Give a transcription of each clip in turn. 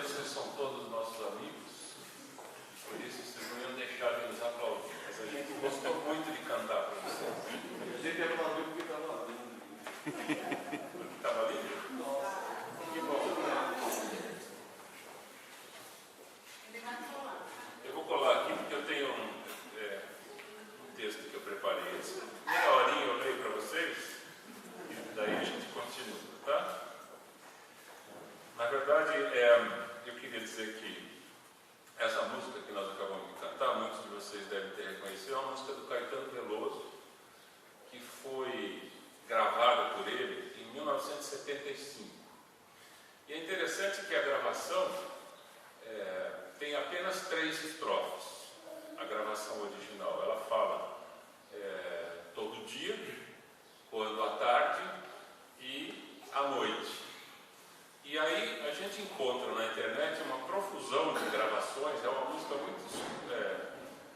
vocês são todos nossos amigos, por isso vocês não iam deixar de nos aplaudir. Mas a gente gostou muito de cantar para vocês. A gente aplaudiu porque estava lindo. Estava lindo? Nossa, que bom. Eu vou colar aqui porque eu tenho um texto que eu preparei. Meia horinha eu leio para vocês e daí a gente continua, tá? Na verdade, eu queria dizer que essa música que nós acabamos de cantar, muitos de vocês devem ter reconhecido, é uma música do Caetano Veloso, que foi gravada por ele em 1975. E é interessante que a gravação tem apenas 3 estrofes. A gravação original, ela fala todo dia, quando à tarde e à noite. E aí a gente encontra na internet uma profusão de gravações, é uma música muito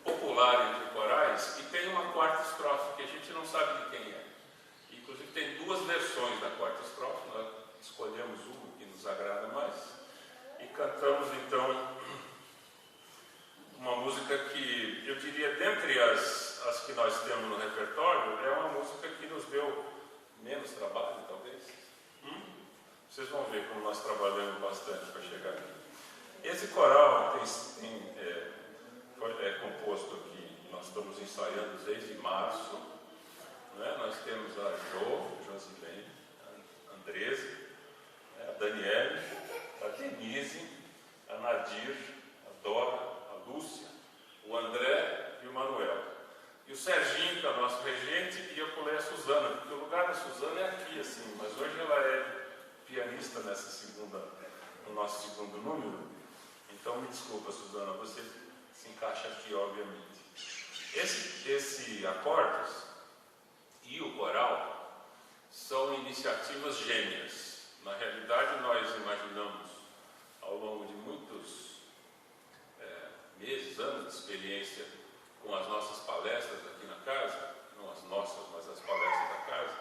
popular entre corais, e tem uma 4ª estrofe que a gente não sabe de quem é. Inclusive tem 2 versões da 4ª estrofe, nós escolhemos uma que nos agrada mais, e cantamos então uma música que, eu diria, dentre as que nós temos no repertório, é uma música que nos deu menos trabalho, talvez. Vocês vão ver como nós trabalhamos bastante para chegar aqui. Esse coral é composto aqui, nós estamos ensaiando desde março, né? Nós temos a Josilene, a Andresa, a Daniele, a Denise, a Nadir, a Dora, a Lúcia, o André e o Manuel. E o Serginho, que é o nosso regente, e eu pulei a Suzana, porque o lugar da Suzana é aqui, assim, mas hoje ela é pianista no nosso segundo número. Então me desculpa, Suzana, você se encaixa aqui, obviamente. Esse acordes e o coral são iniciativas gêmeas. Na realidade, nós imaginamos, ao longo de muitos meses, anos de experiência com as nossas palestras aqui na casa, não as nossas, mas as palestras da casa,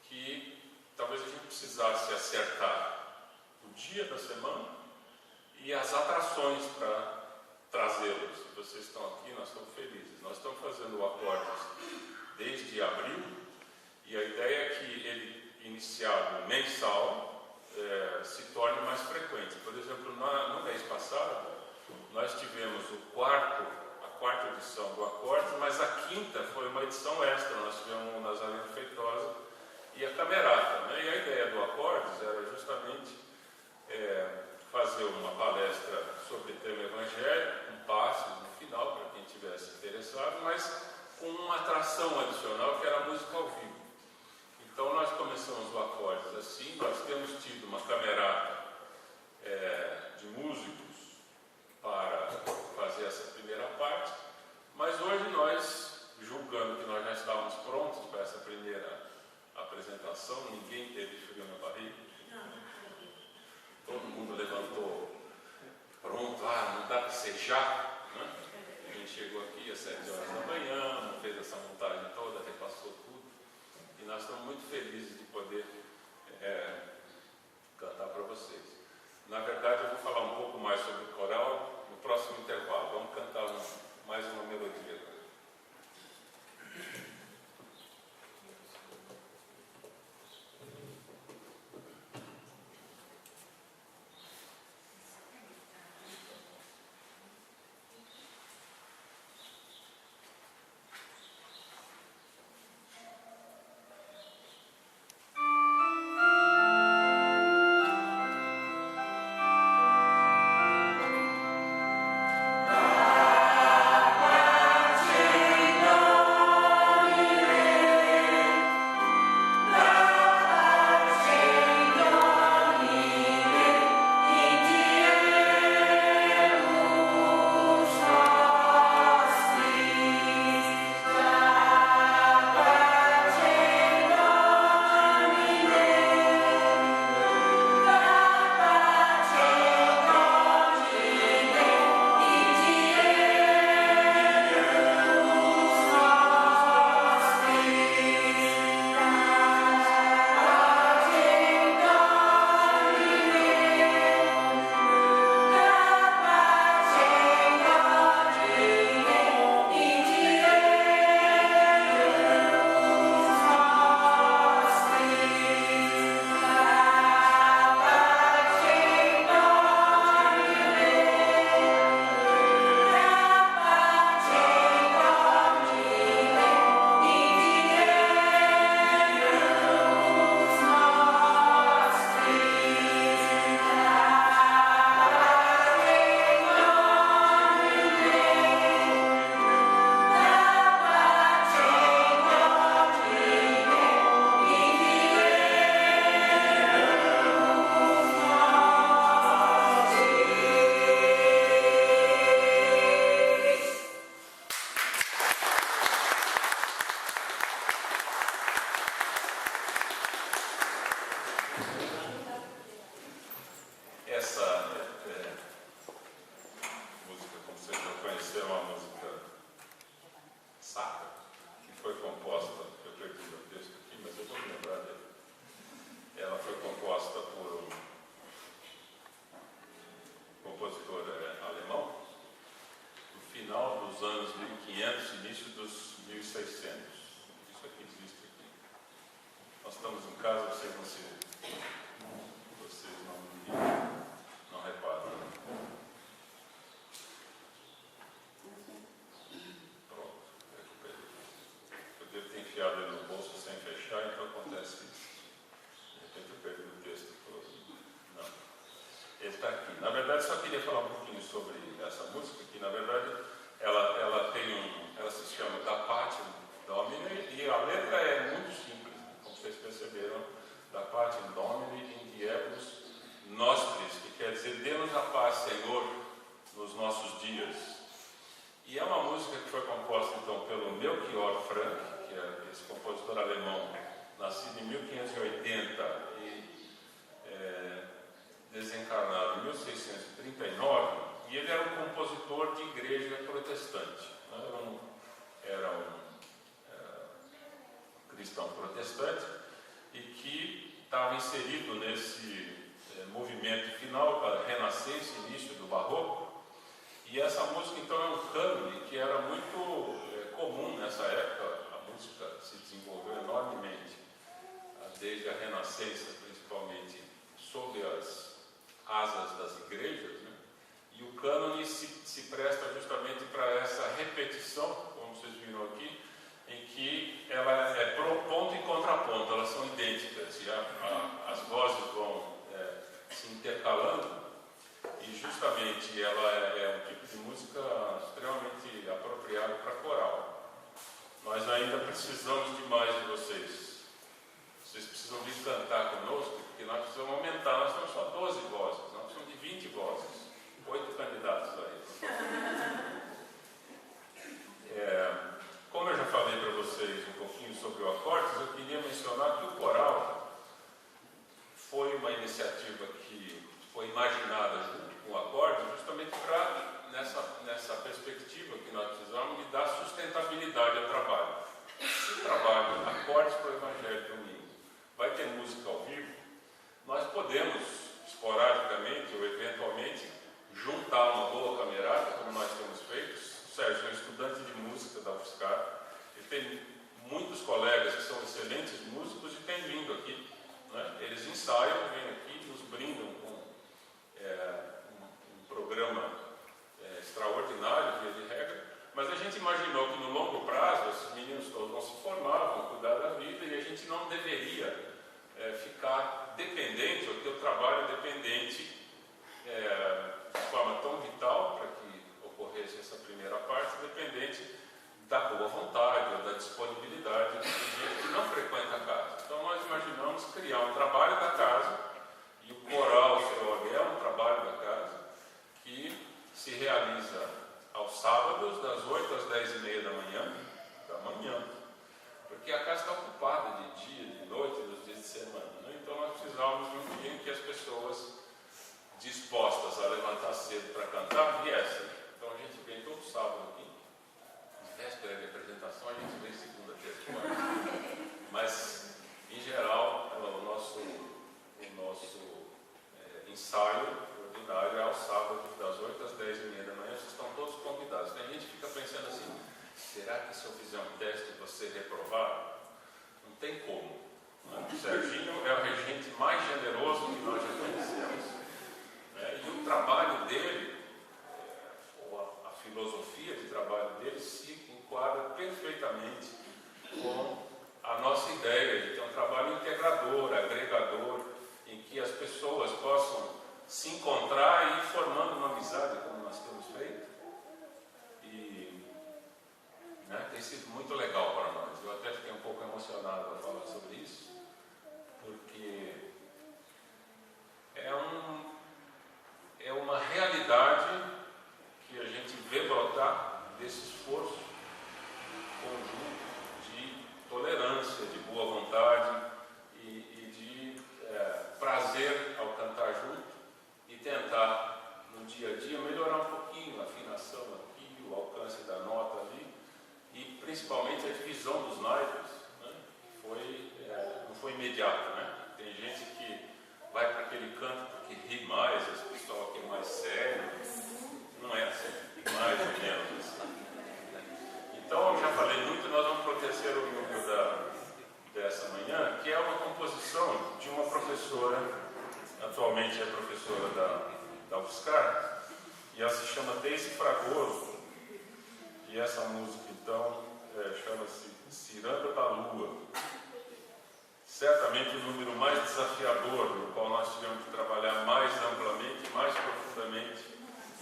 que talvez a gente precisasse acertar o dia da semana e as atrações para trazê-los. Se vocês estão aqui, nós estamos felizes. Nós estamos fazendo o Acordes desde abril, e a ideia é que ele, iniciado mensal, se torne mais frequente. Por exemplo, no mês passado, nós tivemos a quarta edição do Acordes, mas a 5ª foi uma edição extra. Nós tivemos o Nazareno Feitosa e a Camerata, né? E a ideia do Acordes era justamente fazer uma palestra sobre o tema evangélico, um passe no final para quem estivesse interessado, mas com uma atração adicional que era a música ao vivo. Então nós começamos o Acordes assim, nós temos tido uma camerata de músicos para fazer essa primeira parte, mas hoje nós, julgando que nós já estávamos prontos para essa primeira apresentação, ninguém teve frio na barriga. Todo mundo levantou pronto, não dá para ser já, né? A gente chegou aqui às 7 horas da manhã, fez essa montagem toda, repassou tudo, e nós estamos muito felizes de poder cantar para vocês. Na verdade, eu vou falar um pouco mais sobre o coral no próximo intervalo. Vamos cantar mais uma melodia agora. nós estamos em casa, vocês não reparam. Pronto, recuperei. Eu devo ter enfiado ele no bolso sem fechar, então acontece isso. De repente eu perdi o texto todo. Não. Ele está aqui. Na verdade, só queria falar um pouquinho sobre essa música, que na verdade ela se chama Da Patem Domini, e a letra é muito simples, como vocês perceberam, Da Patem Domini in diebus nostris, que quer dizer, dê-nos a paz, Senhor, nos nossos dias. E é uma música que foi composta então pelo Melchior Frank, que é esse compositor alemão, nascido em 1580 e desencarnado em 1639, e ele era um compositor de igreja protestante. Era um cristão protestante e que estava inserido nesse movimento final da Renascença, início do Barroco. E essa música então é um cânone que era muito comum nessa época. A música se desenvolveu enormemente desde a Renascença, principalmente sob as asas das igrejas, né? E o cânone se presta justamente para essa repetição, como vocês viram aqui, em que ela é ponto e contraponto, elas são idênticas, e as vozes vão se intercalando, e justamente ela é um tipo de música extremamente apropriado para coral. Nós ainda precisamos de mais de vocês. Vocês precisam vir cantar conosco, porque nós precisamos aumentar. Nós temos só 12 vozes, nós precisamos de 20 vozes. 8 candidatos aí. Como eu já falei para vocês um pouquinho sobre o Acordes, eu queria mencionar que o coral foi uma iniciativa que foi imaginada junto com o Acordes, justamente para, nessa perspectiva que nós precisamos, de dar sustentabilidade ao trabalho. Se o trabalho Acordes para o Evangelho domingo vai ter música ao vivo, nós podemos, esporadicamente ou eventualmente, juntar uma boa camerata, como nós temos feito. O Sérgio é um estudante de música da UFSCar, ele tem muitos colegas que são excelentes músicos e têm vindo aqui, né? Eles ensaiam, vêm aqui, nos brindam com um programa extraordinário, via de regra, mas a gente imaginou que no longo prazo esses meninos todos vão se formar, vão cuidar da vida, e a gente não deveria ficar dependente, ou ter o trabalho dependente de forma tão vital para que ocorresse essa primeira parte, dependente da boa vontade ou da disponibilidade de gente que não frequenta a casa. Então nós imaginamos criar um trabalho da casa, e o coral COB é um trabalho da casa, que se realiza aos sábados, das 8 às 10h30 da manhã, porque a casa está ocupada de dia, de noite, nos dias de semana, né? Então nós precisávamos de um dia em que as pessoas dispostas a levantar cedo para cantar viessem. Então a gente vem todo sábado aqui, véspera de apresentação, a gente vem segunda, terça e quarta. Mas, em geral, o nosso ensaio ordinário é aos sábados, das 8 às 10h30 da manhã. Vocês estão todos convidados. Tem gente que fica pensando assim: será que se eu fizer um teste e você reprovar? Não tem como. O Serginho é o regente mais generoso que nós já conhecemos. E o trabalho dele, ou a filosofia de trabalho dele, se enquadra perfeitamente com a nossa ideia de ter um trabalho integrador, agregador, em que as pessoas possam se encontrar e ir formando uma amizade, como nós temos feito. E tem sido muito legal para nós. Eu até fiquei um pouco emocionado ao falar sobre isso, porque é uma realidade que a gente vê brotar desse esforço conjunto de tolerância, de boa vontade e de prazer ao cantar junto, e tentar no dia a dia melhorar um pouquinho a afinação aqui, o alcance da nota ali, e principalmente a divisão dos naipes, né? Não foi imediato, né? Tem gente que vai para aquele canto porque ri mais, esse pessoal aqui é mais sério. Não é assim, mais ou menos assim. Então, eu já falei muito, nós vamos para o terceiro número dessa manhã, que é uma ela se chama Desse Fragoso, e essa música então chama-se Ciranda da Lua. Certamente o número mais desafiador, no qual nós tivemos que trabalhar mais amplamente, mais profundamente,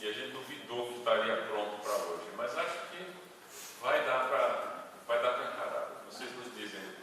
e a gente duvidou que estaria pronto para hoje, mas acho que vai dar para encarar. Vocês nos dizem depois.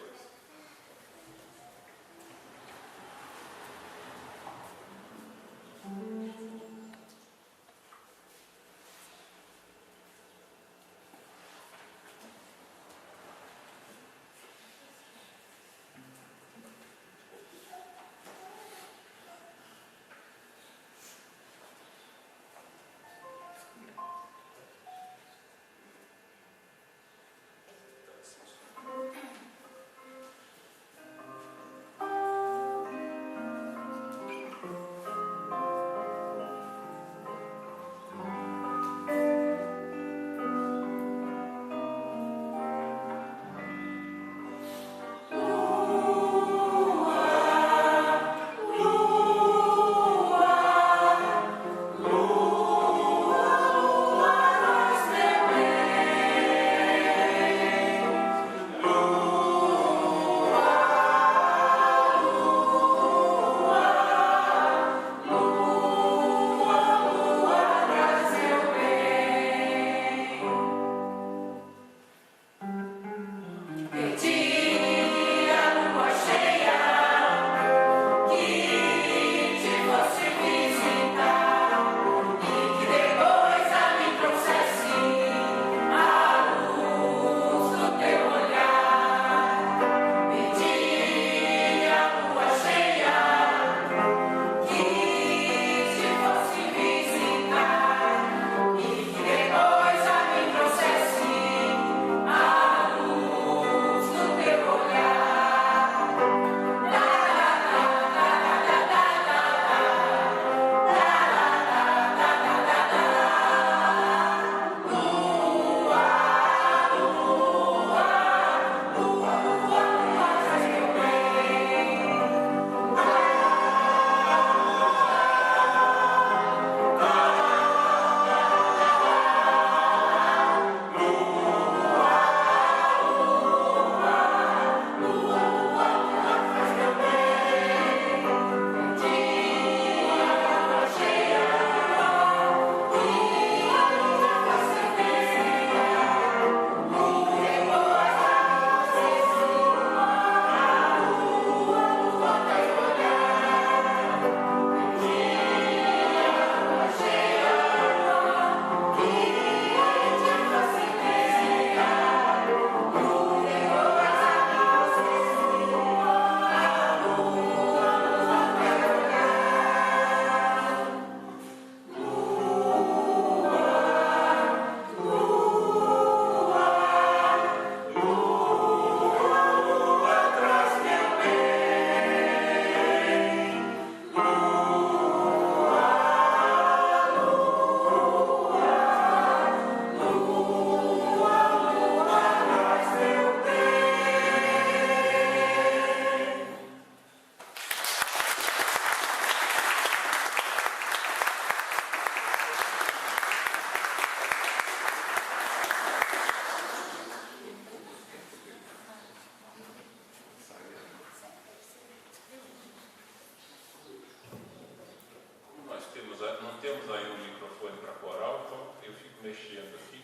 Não temos aí um microfone para coral, então eu fico mexendo aqui,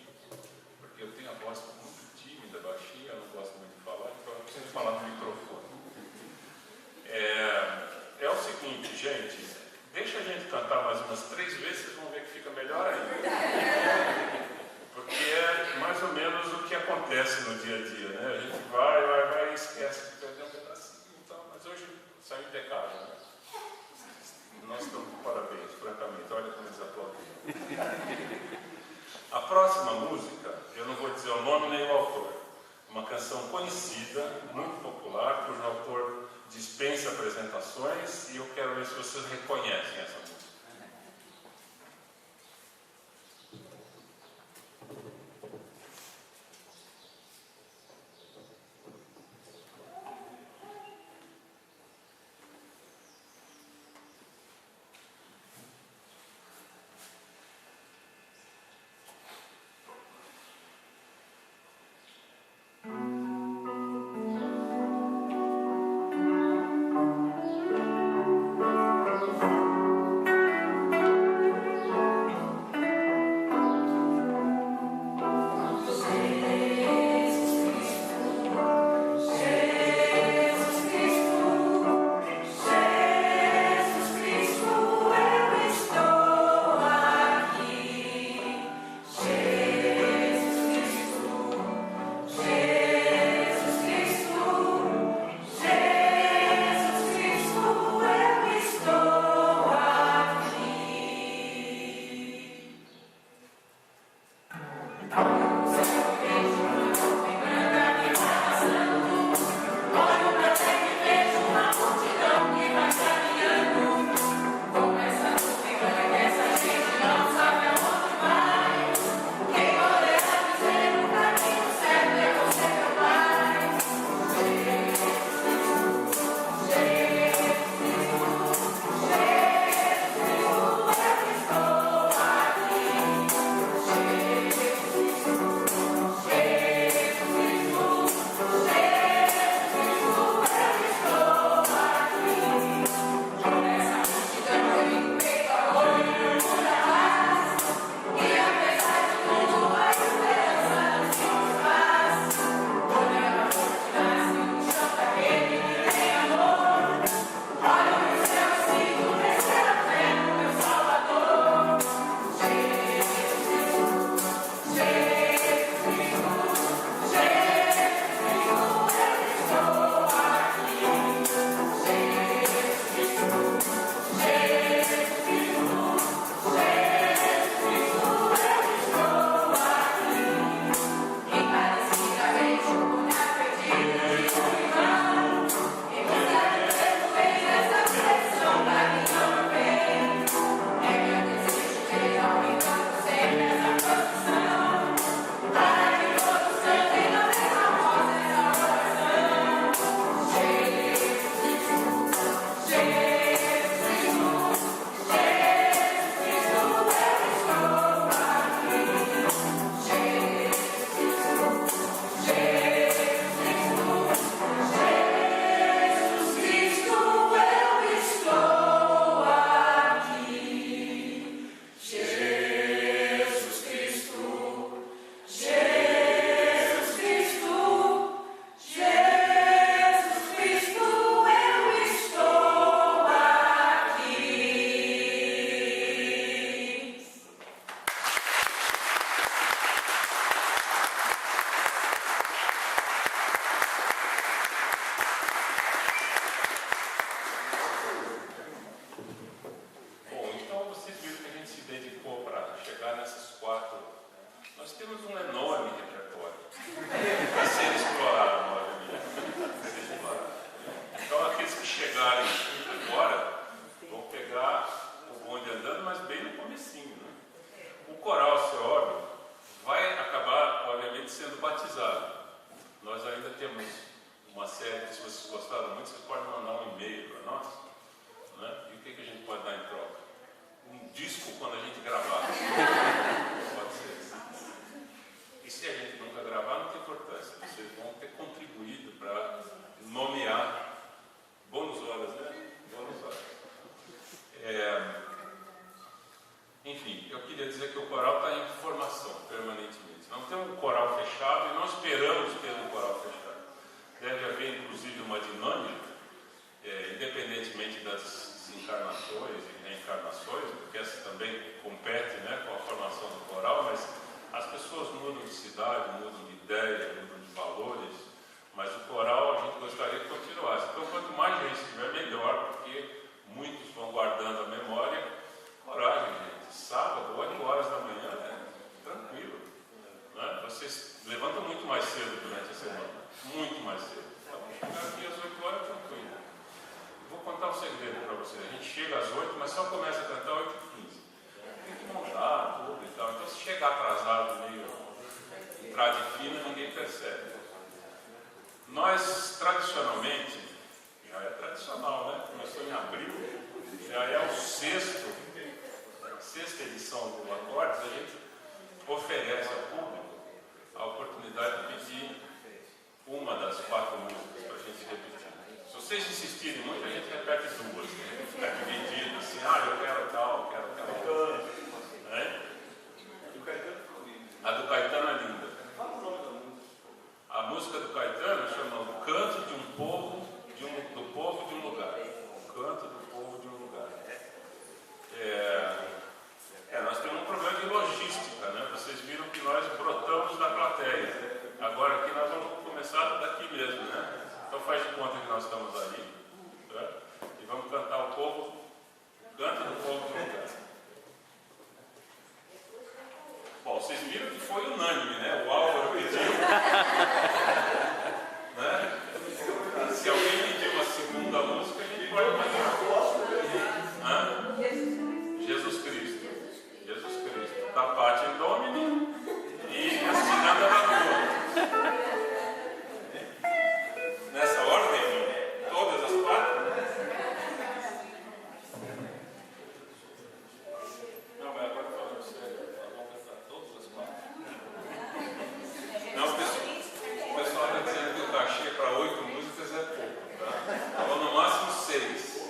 porque eu tenho a voz muito tímida, baixinha, eu não gosto muito de falar, então eu preciso falar no microfone. É o seguinte, gente, deixa a gente cantar mais umas 3 vezes, vocês vão ver que fica melhor ainda. Porque é mais ou menos o que acontece no dia a dia, né? A gente vai e esquece de perder um pedacinho, então, mas hoje saiu impecável, né? Nós estamos de parabéns, francamente, olha como eles aplaudem. A próxima música, eu não vou dizer o nome nem o autor, uma canção conhecida, muito popular, cujo autor dispensa apresentações, e eu quero ver se vocês reconhecem essa música. do coral está em formação permanentemente. Não temos um coral fechado e não esperamos ter um coral fechado. Deve haver, inclusive, uma dinâmica, independentemente das desencarnações e reencarnações, porque essa também compete, né, com a formação do coral, mas as pessoas mudam de cidade, mudam de ideia, mudam de valores, mas o coral a gente gostaria que continuasse. Então, quanto mais gente estiver, melhor, porque muitos vão guardando a memória. Coragem, gente. Sábado, 8 horas da manhã, tranquilo. Né? Vocês levantam muito mais cedo durante a semana. Muito mais cedo. Então, chegar aqui às 8 horas, tranquilo. Vou contar um segredo para vocês. A gente chega às 8, mas só começa a cantar 8h15. Tem que montar tudo e tal. Então, se chegar atrasado, meio entrada fina, ninguém percebe. Nós, tradicionalmente, já é tradicional, né? Começou em abril, já é o sexta edição do Acordes, a gente oferece ao público a oportunidade de pedir uma das 4 músicas para a gente repetir. Se vocês insistirem muito, a gente repete 2, né? Fica dividido assim, eu quero tal, quero tal. Né? A do Caetano é linda. A música do Caetano chama O Canto de um Povo, do Povo de um Lugar. O Canto do Povo de um Lugar. Nós temos um problema de logística, né? Vocês viram que nós brotamos da plateia. Agora aqui nós vamos começar daqui mesmo, né? Então faz de conta que nós estamos ali, né? E vamos cantar o Canto do Povo de um Lugar. Bom, vocês viram que foi unânime, né? O Álvaro pediu. Né? Se alguém pediu a segunda música, a gente pode cantar. Jesus Cristo. Jesus Cristo. Da Pátria Domini e a Ciranda da Rua. Nessa ordem, todas as 4? Não, mas agora falando sério, vamos cantar todas as 4. Não, o pessoal está dizendo que o cachê para 8 músicas é pouco, tá? Então, no máximo 6.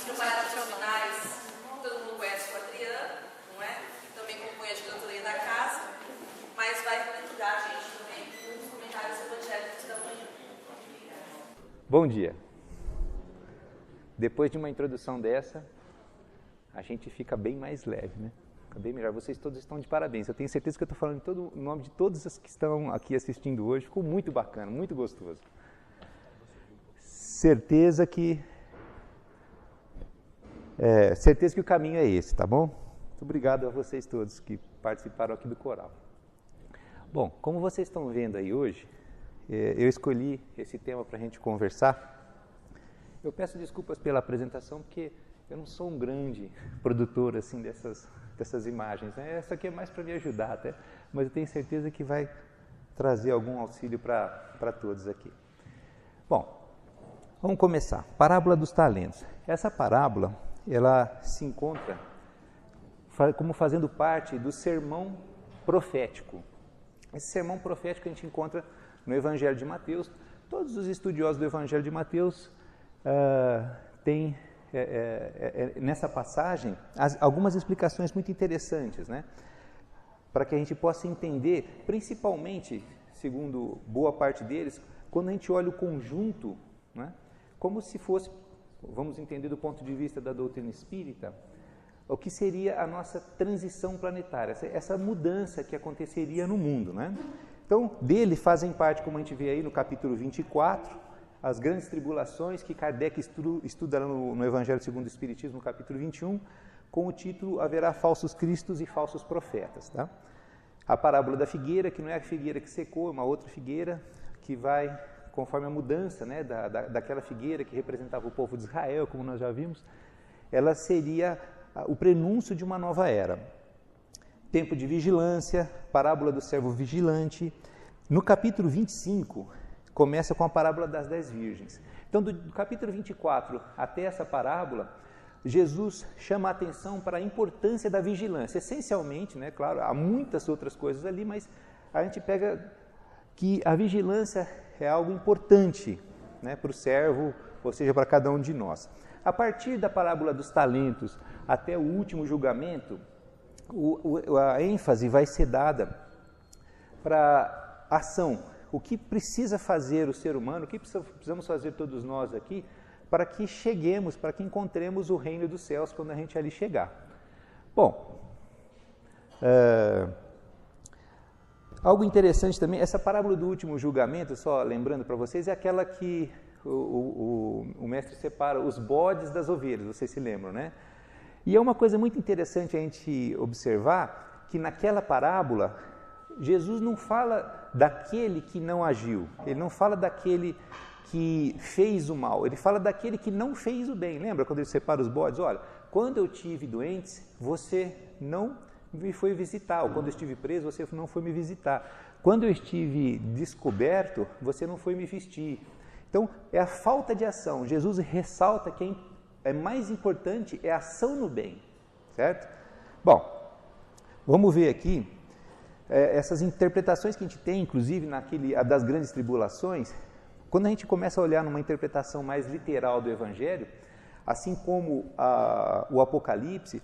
preparar para os finais. Todo mundo conhece o Adriano, não é? Também compõe a diretoria da casa, mas vai ajudar a gente também com os comentários evangélicos da manhã. Bom dia. Depois de uma introdução dessa, a gente fica bem mais leve, né? Fica bem melhor. Vocês todos estão de parabéns. Eu tenho certeza que eu estou falando em nome de todos os que estão aqui assistindo hoje. Ficou muito bacana, muito gostoso. Certeza que o caminho é esse, tá bom? Muito obrigado a vocês todos que participaram aqui do coral. Bom, como vocês estão vendo aí hoje, eu escolhi esse tema para a gente conversar. Eu peço desculpas pela apresentação, porque eu não sou um grande produtor assim dessas imagens, né? Essa aqui é mais para me ajudar até, mas eu tenho certeza que vai trazer algum auxílio para todos aqui. Bom, vamos começar. Parábola dos talentos. Essa parábola, ela se encontra como fazendo parte do sermão profético. Esse sermão profético a gente encontra no Evangelho de Mateus. Todos os estudiosos do Evangelho de Mateus têm nessa passagem algumas explicações muito interessantes, né? Para que a gente possa entender, principalmente, segundo boa parte deles, quando a gente olha o conjunto, né? Como se fosse, vamos entender do ponto de vista da doutrina espírita, o que seria a nossa transição planetária, essa mudança que aconteceria no mundo, né? Então, dele fazem parte, como a gente vê aí no capítulo 24, as grandes tribulações que Kardec estuda no Evangelho segundo o Espiritismo, no capítulo 21, com o título Haverá falsos cristos e falsos profetas. Tá? A parábola da figueira, que não é a figueira que secou, é uma outra figueira que vai, conforme a mudança, né, daquela figueira que representava o povo de Israel, como nós já vimos, ela seria o prenúncio de uma nova era. Tempo de vigilância, parábola do servo vigilante. No capítulo 25, começa com a parábola das 10 virgens. Então, do capítulo 24 até essa parábola, Jesus chama a atenção para a importância da vigilância. Essencialmente, né, claro, há muitas outras coisas ali, mas a gente pega que a vigilância é algo importante, né, para o servo, ou seja, para cada um de nós. A partir da parábola dos talentos até o último julgamento, a ênfase vai ser dada para a ação. O que precisa fazer o ser humano, o que precisamos fazer todos nós aqui, para que cheguemos, para que encontremos o reino dos céus quando a gente ali chegar. Bom, algo interessante também, essa parábola do último julgamento, só lembrando para vocês, é aquela que o mestre separa os bodes das ovelhas, vocês se lembram, né? E é uma coisa muito interessante a gente observar que naquela parábola, Jesus não fala daquele que não agiu, ele não fala daquele que fez o mal, ele fala daquele que não fez o bem. Lembra quando ele separa os bodes? Olha, quando eu tive doentes, você não me foi visitar, ou quando eu estive preso, você não foi me visitar. Quando eu estive descoberto, você não foi me vestir. Então, é a falta de ação. Jesus ressalta que é mais importante é a ação no bem, certo? Bom, vamos ver aqui essas interpretações que a gente tem, inclusive a das grandes tribulações. Quando a gente começa a olhar numa interpretação mais literal do Evangelho, assim como o Apocalipse,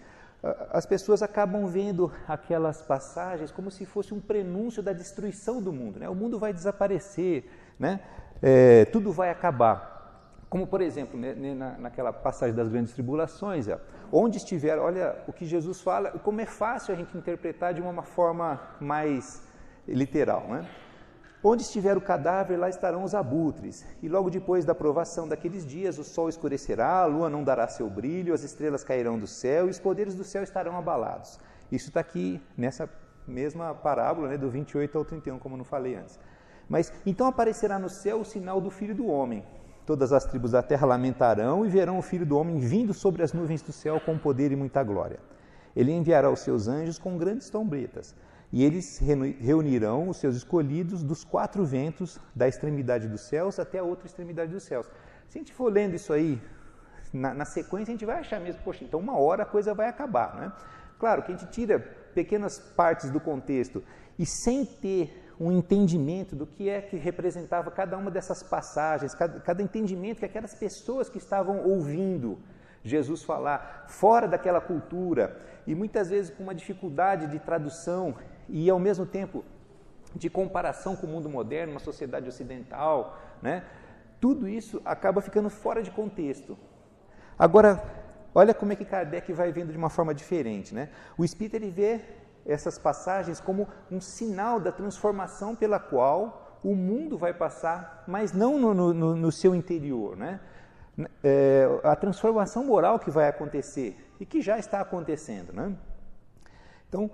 as pessoas acabam vendo aquelas passagens como se fosse um prenúncio da destruição do mundo, né? O mundo vai desaparecer, né? Tudo vai acabar. Como, por exemplo, naquela passagem das grandes tribulações, onde estiver, olha o que Jesus fala, como é fácil a gente interpretar de uma forma mais literal, né? Onde estiver o cadáver, lá estarão os abutres, e logo depois da provação daqueles dias, o sol escurecerá, a lua não dará seu brilho, as estrelas cairão do céu, e os poderes do céu estarão abalados. Isso está aqui nessa mesma parábola, né, do 28 ao 31, como eu não falei antes. Mas, então aparecerá no céu o sinal do Filho do Homem. Todas as tribos da terra lamentarão e verão o Filho do Homem vindo sobre as nuvens do céu com poder e muita glória. Ele enviará os seus anjos com grandes trombetas, e eles reunirão os seus escolhidos dos 4 ventos, da extremidade dos céus até a outra extremidade dos céus. Se a gente for lendo isso aí, na sequência, a gente vai achar mesmo, poxa, então uma hora a coisa vai acabar, né? Claro que a gente tira pequenas partes do contexto e sem ter um entendimento do que é que representava cada uma dessas passagens, cada entendimento que aquelas pessoas que estavam ouvindo Jesus falar fora daquela cultura e muitas vezes com uma dificuldade de tradução e ao mesmo tempo de comparação com o mundo moderno, uma sociedade ocidental, né? Tudo isso acaba ficando fora de contexto. Agora, olha como é que Kardec vai vendo de uma forma diferente, né? O Espírito ele vê essas passagens como um sinal da transformação pela qual o mundo vai passar, mas não no seu interior, né? A transformação moral que vai acontecer e que já está acontecendo, né? Então,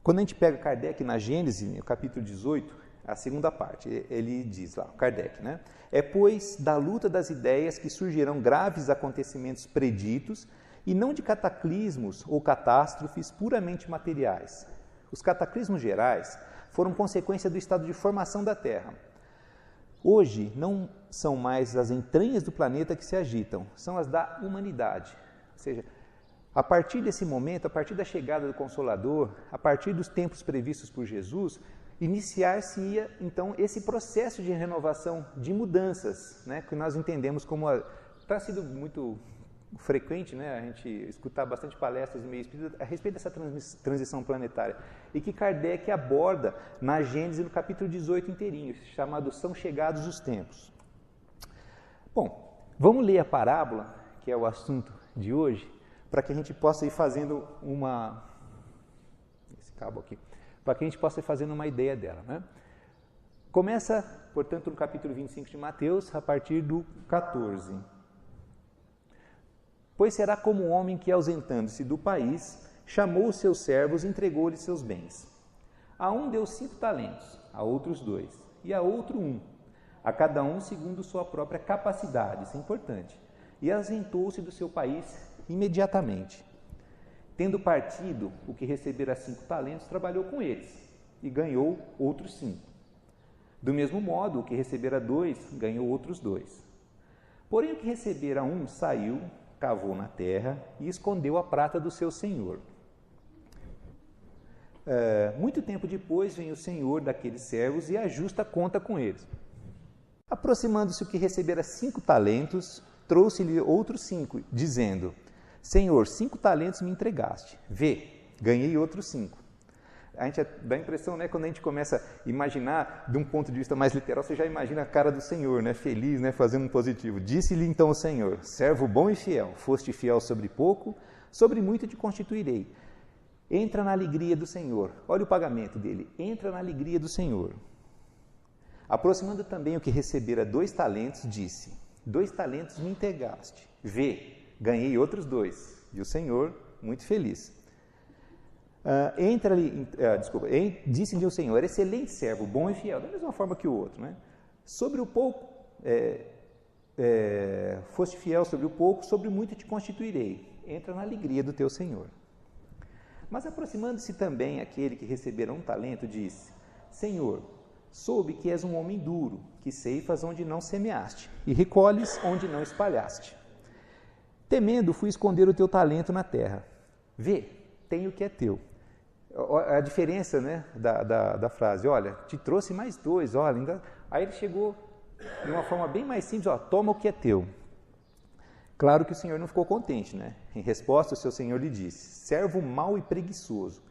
quando a gente pega Kardec na Gênesis, no capítulo 18, a segunda parte, ele diz lá, Kardec, né? É, pois, da luta das ideias que surgirão graves acontecimentos preditos e não de cataclismos ou catástrofes puramente materiais. Os cataclismos gerais foram consequência do estado de formação da Terra. Hoje, não são mais as entranhas do planeta que se agitam, são as da humanidade. Ou seja, a partir desse momento, a partir da chegada do Consolador, a partir dos tempos previstos por Jesus, iniciar-se-ia, então, esse processo de renovação, de mudanças, né, que nós entendemos como... Está sendo muito frequente, né, a gente escutar bastante palestras no meio espírita a respeito dessa transição planetária, e que Kardec aborda na Gênesis, no capítulo 18 inteirinho, chamado São Chegados os Tempos. Bom, vamos ler a parábola, que é o assunto de hoje, para que a gente possa ir fazendo esse cabo aqui, para que a gente possa ir fazendo uma ideia dela, né? Começa, portanto, no capítulo 25 de Mateus, a partir do 14. Pois será como um homem que, ausentando-se do país, chamou os seus servos e entregou-lhes seus bens. A um deu 5 talentos, a outros 2, e a outro 1, a cada um segundo sua própria capacidade, isso é importante, e ausentou-se do seu país imediatamente. Tendo partido o que recebera 5 talentos, trabalhou com eles, e ganhou outros 5. Do mesmo modo, o que recebera 2, ganhou outros 2. Porém, o que recebera 1, saiu, cavou na terra e escondeu a prata do seu senhor. Muito tempo depois, vem o senhor daqueles servos e ajusta a conta com eles. Aproximando-se o que recebera 5 talentos, trouxe-lhe outros 5, dizendo: Senhor, 5 talentos me entregaste. Vê, ganhei outros 5. A gente dá a impressão, né, quando a gente começa a imaginar, de um ponto de vista mais literal, você já imagina a cara do Senhor, né, feliz, né, fazendo um positivo. Disse-lhe então o Senhor: servo bom e fiel, foste fiel sobre pouco, sobre muito te constituirei. Entra na alegria do Senhor. Olha o pagamento dele. Entra na alegria do Senhor. Aproximando também o que recebera 2 talentos, disse: 2 talentos me entregaste. Vê, ganhei outros 2. E o Senhor, muito feliz. Disse-lhe o Senhor: excelente servo, bom e fiel, da mesma forma que o outro, né? Sobre o pouco, foste fiel sobre o pouco, sobre o muito te constituirei. Entra na alegria do teu Senhor. Mas aproximando-se também aquele que recebera 1 talento, disse: Senhor, soube que és um homem duro, que ceifas onde não semeaste, e recolhes onde não espalhaste. Temendo, fui esconder o teu talento na terra. Vê, tenho o que é teu. A diferença, né, da frase: olha, te trouxe mais 2, olha, ainda... Aí ele chegou de uma forma bem mais simples: ó, toma o que é teu. Claro que o Senhor não ficou contente, né? Em resposta, o seu Senhor lhe disse: servo mau e preguiçoso,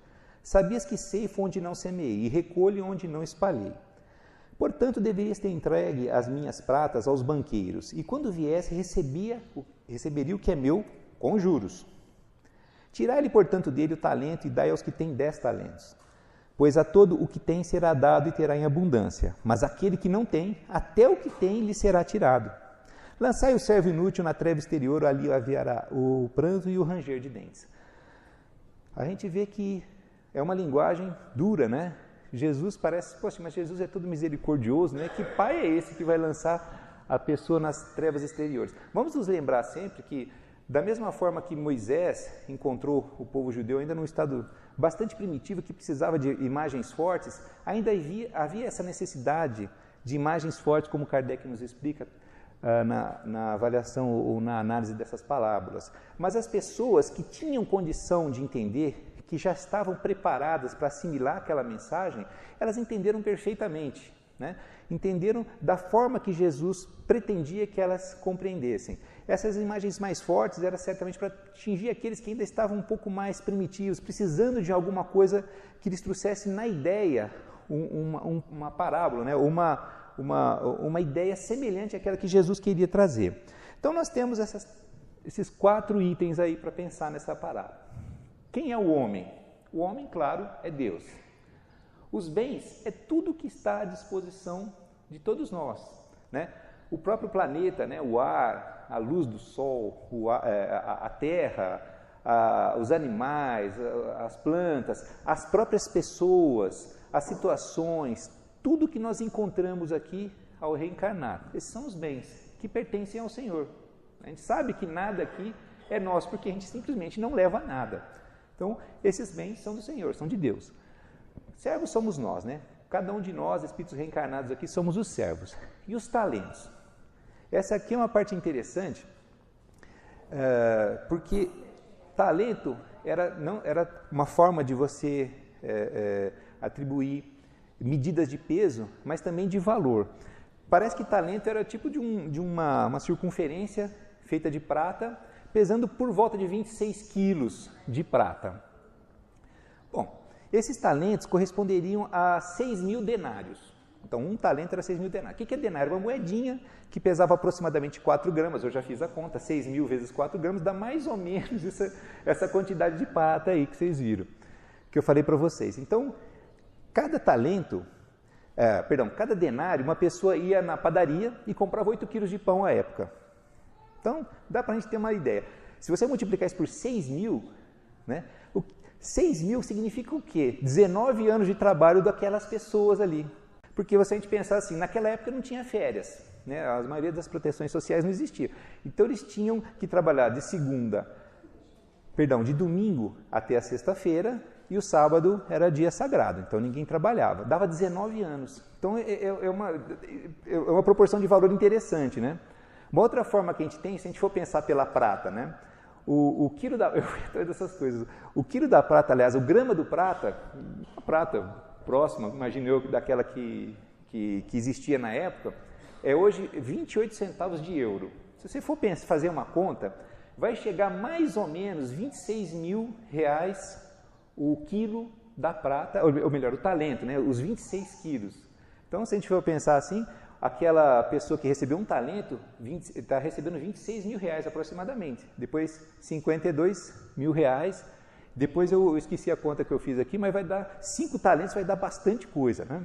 sabias que ceifo onde não semeei e recolho onde não espalhei. Portanto, deverias ter entregue as minhas pratas aos banqueiros, e quando viesse, receberia o que é meu com juros. Tirai-lhe, portanto, dele o talento e dai aos que têm 10 talentos. Pois a todo o que tem será dado e terá em abundância, mas aquele que não tem, até o que tem lhe será tirado. Lançai o servo inútil na treva exterior, ali haverá o pranto e o ranger de dentes. A gente vê que é uma linguagem dura, né? Jesus parece, poxa, mas Jesus é todo misericordioso, né? Que pai é esse que vai lançar a pessoa nas trevas exteriores? Vamos nos lembrar sempre que, da mesma forma que Moisés encontrou o povo judeu ainda num estado bastante primitivo, que precisava de imagens fortes, ainda havia essa necessidade de imagens fortes, como Kardec nos explica na avaliação ou na análise dessas parábolas. Mas as pessoas que tinham condição de entender, que já estavam preparadas para assimilar aquela mensagem, elas entenderam perfeitamente, né? Entenderam da forma que Jesus pretendia que elas compreendessem. essas imagens mais fortes eram certamente para atingir aqueles que ainda estavam um pouco mais primitivos, precisando de alguma coisa que lhes trouxesse na ideia uma parábola, né? uma ideia semelhante àquela que Jesus queria trazer. Então nós temos esses 4 itens aí para pensar nessa parábola. Quem é o homem? O homem, claro, é Deus. Os bens é tudo que está à disposição de todos nós, né? O próprio planeta, né? O ar, a luz do sol, a terra, os animais, as plantas, as próprias pessoas, as situações, tudo que nós encontramos aqui ao reencarnar. Esses são os bens que pertencem ao Senhor. A gente sabe que nada aqui é nosso porque a gente simplesmente não leva nada. Então, esses bens são do Senhor, são de Deus. Servos somos nós, né? Cada um de nós, espíritos reencarnados aqui, somos os servos. E os talentos? Essa aqui é uma parte interessante, porque talento era uma forma de você atribuir medidas de peso, mas também de valor. Parece que talento era tipo de uma circunferência feita de prata, pesando por volta de 26 quilos de prata. Bom, esses talentos corresponderiam a 6.000 denários. Então, um talento era 6.000 denários. O que é denário? Uma moedinha que pesava aproximadamente 4 gramas. Eu já fiz a conta, 6.000 vezes 4 gramas dá mais ou menos essa quantidade de prata aí que vocês viram, que eu falei para vocês. Então, cada denário, uma pessoa ia na padaria e comprava 8 quilos de pão à época. Então, dá para a gente ter uma ideia. Se você multiplicar isso por 6.000, né, 6.000 significa o quê? 19 anos de trabalho daquelas pessoas ali. Porque se a gente pensar assim, naquela época não tinha férias, né? A maioria das proteções sociais não existia. Então, eles tinham que trabalhar de domingo até a sexta-feira, e o sábado era dia sagrado, então ninguém trabalhava. Dava 19 anos. Então, é uma proporção de valor interessante, né? Uma outra forma que a gente tem, se a gente for pensar pela prata, né? O quilo da... Eu fui atrás dessas coisas. O quilo da prata, aliás, o grama do prata, a prata próxima, imagino eu, daquela que existia na época, é hoje 28 centavos de euro. Se você for fazer uma conta, vai chegar mais ou menos 26 mil reais o quilo da prata, ou melhor, o talento, né? Os 26 quilos. Então, se a gente for pensar assim, aquela pessoa que recebeu um talento está recebendo 26 mil reais aproximadamente. Depois, 52 mil reais. Depois eu esqueci a conta que eu fiz aqui, mas vai dar 5 talentos, vai dar bastante coisa, né?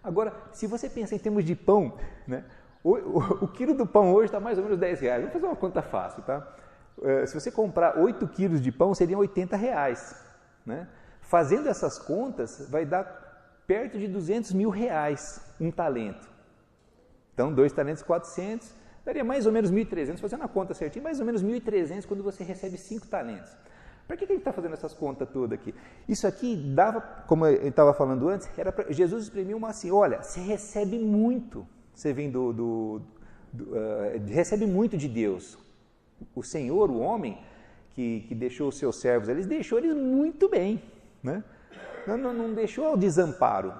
Agora, se você pensa em termos de pão, né? O quilo do pão hoje está mais ou menos 10 reais. Vamos fazer uma conta fácil, tá? Se você comprar 8 quilos de pão, seriam 80 reais, né? Fazendo essas contas, vai dar perto de 200 mil reais um talento. Então, 2 talentos, 400, daria mais ou menos 1.300, fazendo a conta certinho, mais ou menos 1.300 quando você recebe 5 talentos. Para que a gente está fazendo essas contas todas aqui? Isso aqui dava, como eu estava falando antes, Jesus exprimiu uma assim, olha, você recebe muito, você vem recebe muito de Deus. O Senhor, o homem, que deixou os seus servos, deixou eles muito bem, né? Não deixou ao desamparo.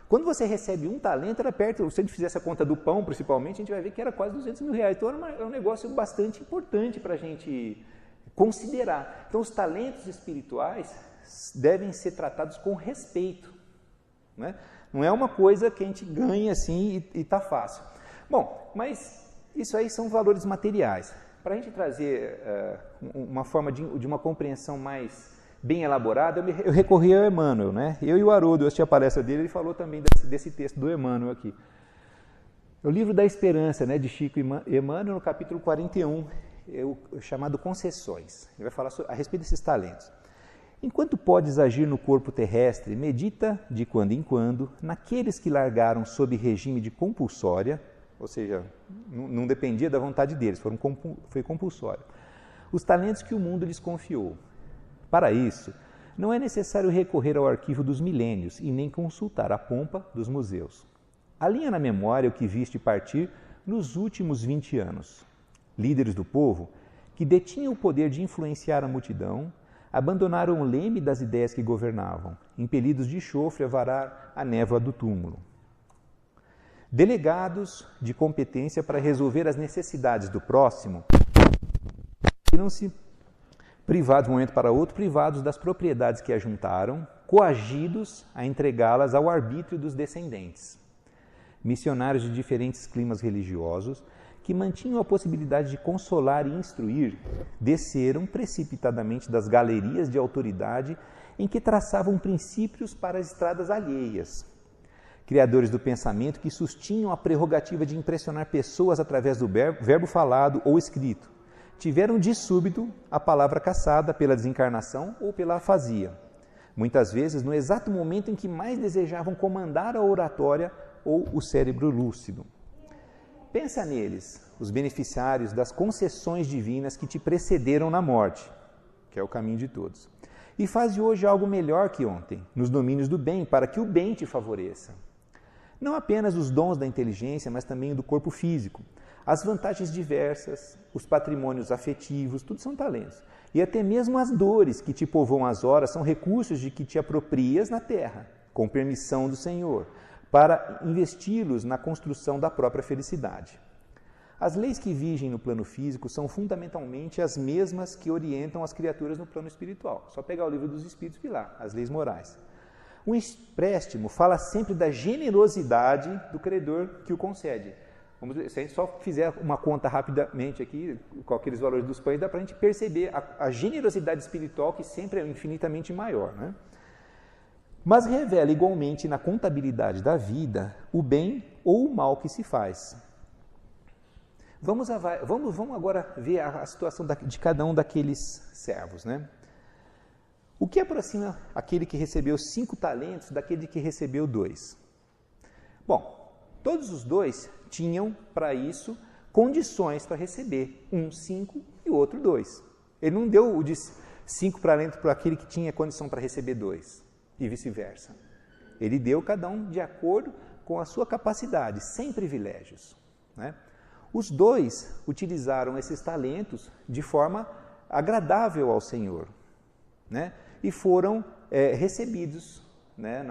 Quando você recebe um talento, era perto, se a gente fizesse a conta do pão, principalmente, a gente vai ver que era quase 200 mil reais. Então, é um negócio bastante importante para a gente considerar. Então, os talentos espirituais devem ser tratados com respeito, né? Não é uma coisa que a gente ganha assim e está fácil. Bom, mas isso aí são valores materiais. Para a gente trazer uma forma de uma compreensão mais bem elaborada, eu recorri ao Emmanuel, né? Eu e o Haroldo, eu assisti a palestra dele, ele falou também desse texto do Emmanuel aqui. O livro da Esperança, né, de Chico Emmanuel, no capítulo 41, chamado Concessões. Ele vai falar a respeito desses talentos. Enquanto podes agir no corpo terrestre, medita de quando em quando naqueles que largaram sob regime de compulsória, ou seja, não dependia da vontade deles, foi compulsório, os talentos que o mundo lhes confiou. Para isso, não é necessário recorrer ao arquivo dos milênios e nem consultar a pompa dos museus. Alinha na memória o que viste partir nos últimos 20 anos. Líderes do povo, que detinham o poder de influenciar a multidão, abandonaram o leme das ideias que governavam, impelidos de chofre a varar a névoa do túmulo. Delegados de competência para resolver as necessidades do próximo, viram-se privados de um momento para outro, privados das propriedades que ajuntaram, coagidos a entregá-las ao arbítrio dos descendentes. Missionários de diferentes climas religiosos, que mantinham a possibilidade de consolar e instruir, desceram precipitadamente das galerias de autoridade em que traçavam princípios para as estradas alheias. Criadores do pensamento que sustinham a prerrogativa de impressionar pessoas através do verbo falado ou escrito, tiveram de súbito a palavra caçada pela desencarnação ou pela afasia, muitas vezes no exato momento em que mais desejavam comandar a oratória ou o cérebro lúcido. Pensa neles, os beneficiários das concessões divinas que te precederam na morte, que é o caminho de todos, e faz hoje algo melhor que ontem, nos domínios do bem, para que o bem te favoreça. Não apenas os dons da inteligência, mas também do corpo físico, as vantagens diversas, os patrimônios afetivos, tudo são talentos. E até mesmo as dores que te povoam as horas são recursos de que te aproprias na terra, com permissão do Senhor, para investi-los na construção da própria felicidade. As leis que vigem no plano físico são fundamentalmente as mesmas que orientam as criaturas no plano espiritual. Só pegar o livro dos Espíritos e ir lá, as leis morais. O empréstimo fala sempre da generosidade do credor que o concede. Se a gente só fizer uma conta rapidamente aqui, com aqueles valores dos pães, dá para a gente perceber a generosidade espiritual que sempre é infinitamente maior, né? Mas revela igualmente na contabilidade da vida o bem ou o mal que se faz. Vamos agora ver a situação de cada um daqueles servos, né? O que aproxima aquele que recebeu 5 talentos daquele que recebeu 2? Bom, todos os dois tinham para isso condições para receber, um 5 e o outro 2. Ele não deu o de 5 talentos para aquele que tinha condição para receber 2 e vice-versa. Ele deu cada um de acordo com a sua capacidade, sem privilégios, né? Os dois utilizaram esses talentos de forma agradável ao Senhor, né? E foram recebidos, né,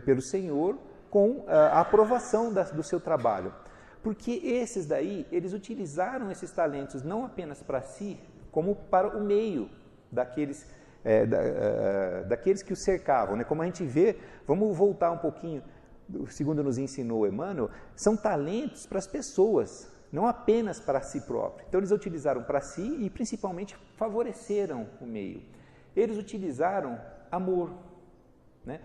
pelo Senhor com a aprovação do seu trabalho. Porque esses daí, eles utilizaram esses talentos não apenas para si, como para o meio daqueles que os cercavam, né? Como a gente vê, vamos voltar um pouquinho, segundo nos ensinou Emmanuel, são talentos para as pessoas, não apenas para si próprio. Então eles utilizaram para si e principalmente favoreceram o meio. Eles utilizaram amor, né?